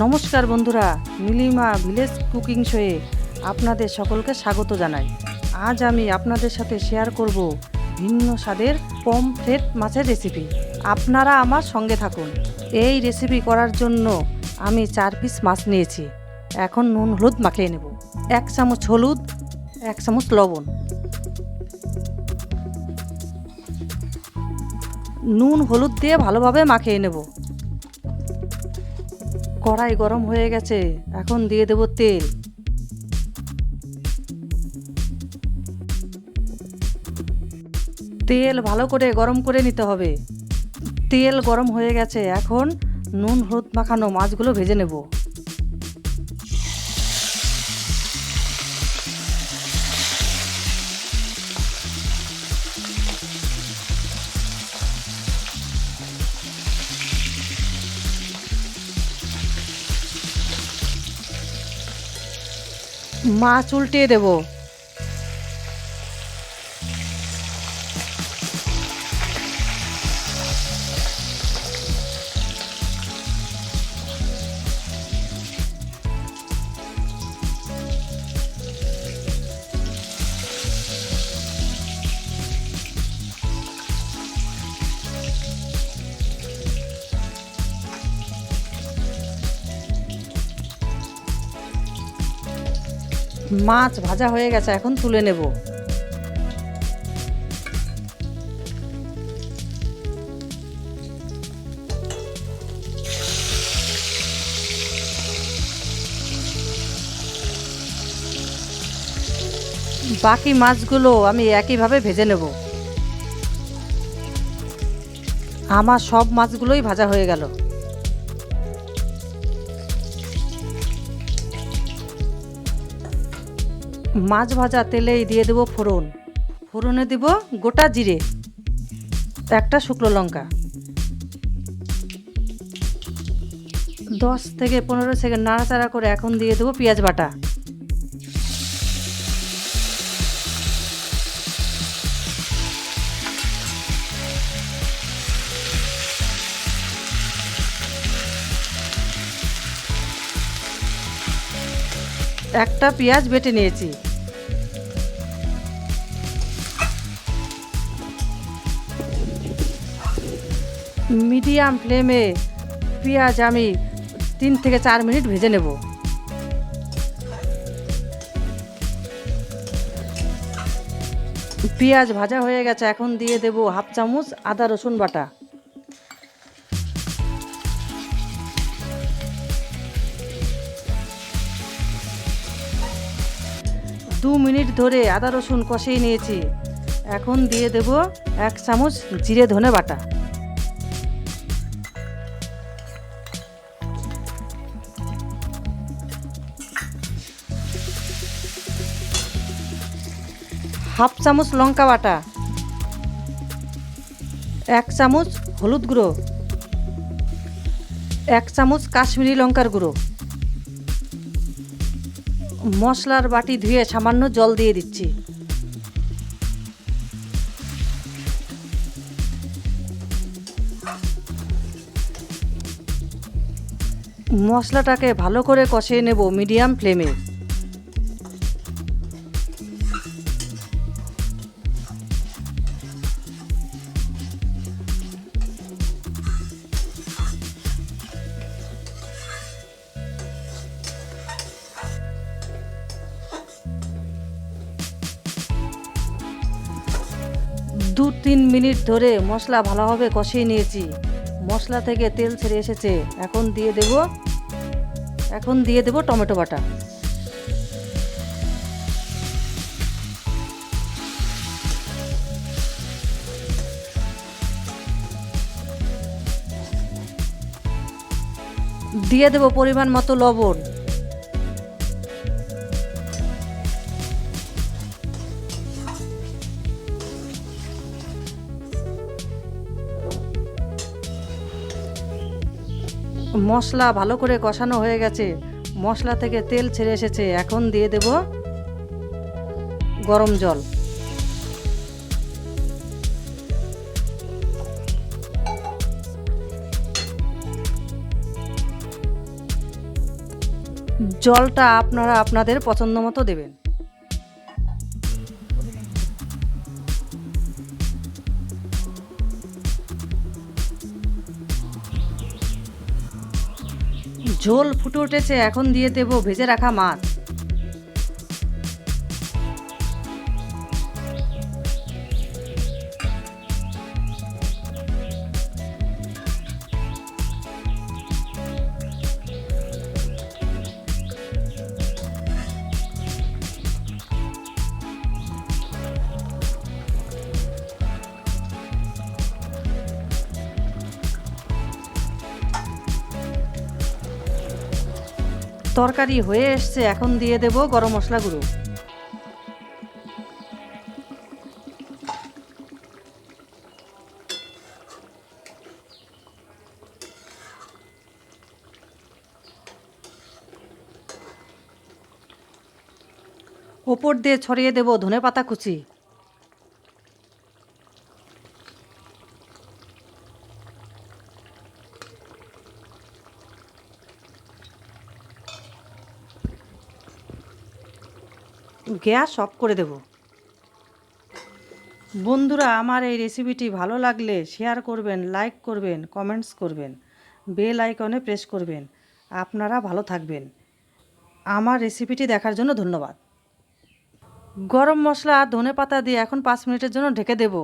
নমস্কার বন্ধুরা, Nilima village cooking শোয়ে আপনাদের সকলকে স্বাগত জানাই। আজ আমি আপনাদের সাথে শেয়ার করব ভিন্ন স্বাদের পমফ্রেট মাছের রেসিপি। আপনারা আমার সঙ্গে থাকুন। এই রেসিপি করার জন্য আমি 4 পিস মাছ নিয়েছি। এখন নুন হলুদ মাখিয়ে নেব। 1 চামচ হলুদ, 1 চামচ লবণ, নুন হলুদ দিয়ে ভালোভাবে মাখিয়ে নেব। কড়াই গরম হয়ে গেছে, এখন দিয়ে দেব তেল। তেল ভালো করে গরম করে নিতে হবে। তেল গরম হয়ে গেছে, এখন নুন হলুদ মাখানো মাছগুলো ভেজে নেব। মাছ উল্টিয়ে দেব। মাছ ভাজা হয়ে গেছে, এখন তুলে নেব। বাকি মাছগুলো আমি একইভাবে ভেজে নেব। আমার সব মাছগুলোই ভাজা হয়ে গেল। মাছ ভাজা তেলেই দিয়ে দেব ফোড়ন। ফোড়নে দেব গোটা জিরে, একটা শুকনো লঙ্কা। 10 থেকে 15 সেকেন্ড নাড়াচাড়া করে এখন দিয়ে দেব পেঁয়াজ বাটা। একটা পেঁয়াজ বেটে নিয়েছি। মিডিয়াম ফ্লেমে পেঁয়াজ আমি 3 থেকে 4 মিনিট ভেজে নেব। পেঁয়াজ ভাজা হয়ে গেছে, এখন দিয়ে দেব 1/2 চামচ আদা রসুন বাটা। দু মিনিট ধরে আদা রসুন কষিয়ে নিয়েছি। এখন দিয়ে দেব 1 চামচ জিরে ধনে বাটা। হাফ চামচ লঙ্কা বাটা, 1 চামচ হলুদ গুঁড়ো, 1 চামচ কাশ্মীরি লঙ্কার গুঁড়ো। মশলার বাটি ধুয়ে সামান্য জল দিয়ে দিচ্ছি। মশলাটাকে ভালো করে কষিয়ে নেব মিডিয়াম ফ্লেমে। দু 3 মিনিট ধরে মশলা ভালোভাবে কষিয়ে নিয়েছি। মশলা থেকে তেল ছেড়ে এসেছে, এখন দিয়ে দেব টমেটো বাটা। দিয়ে দেব পরিমাণ মতো লবণ। মশলা ভালো করে কষানো হয়ে গেছে, মশলা থেকে তেল ছেড়ে এসেছে, এখন দিয়ে দেব গরম জল। জলটা আপনারা আপনাদের পছন্দ মতো দেবেন। ঝোল ফুটে উঠেছে, এখন দিয়ে দেব ভেজে রাখা মাছ। তরকারি হয়ে এসছে, এখন দিয়ে দেব গরম মশলা গুঁড়ো। ওপর দিয়ে ছড়িয়ে দেব ধনেপাতা কুচি। গ্যাস অফ করে দেব। বন্ধুরা, আমার এই রেসিপিটি ভালো লাগলে শেয়ার করবেন, লাইক করবেন, কমেন্টস করবেন, বেল আইকনে প্রেস করবেন। আপনারা ভালো থাকবেন। আমার রেসিপিটি দেখার জন্য ধন্যবাদ। গরম মশলা আর ধনেপাতা দিয়ে এখন 5 মিনিটের জন্য ঢেকে দেব।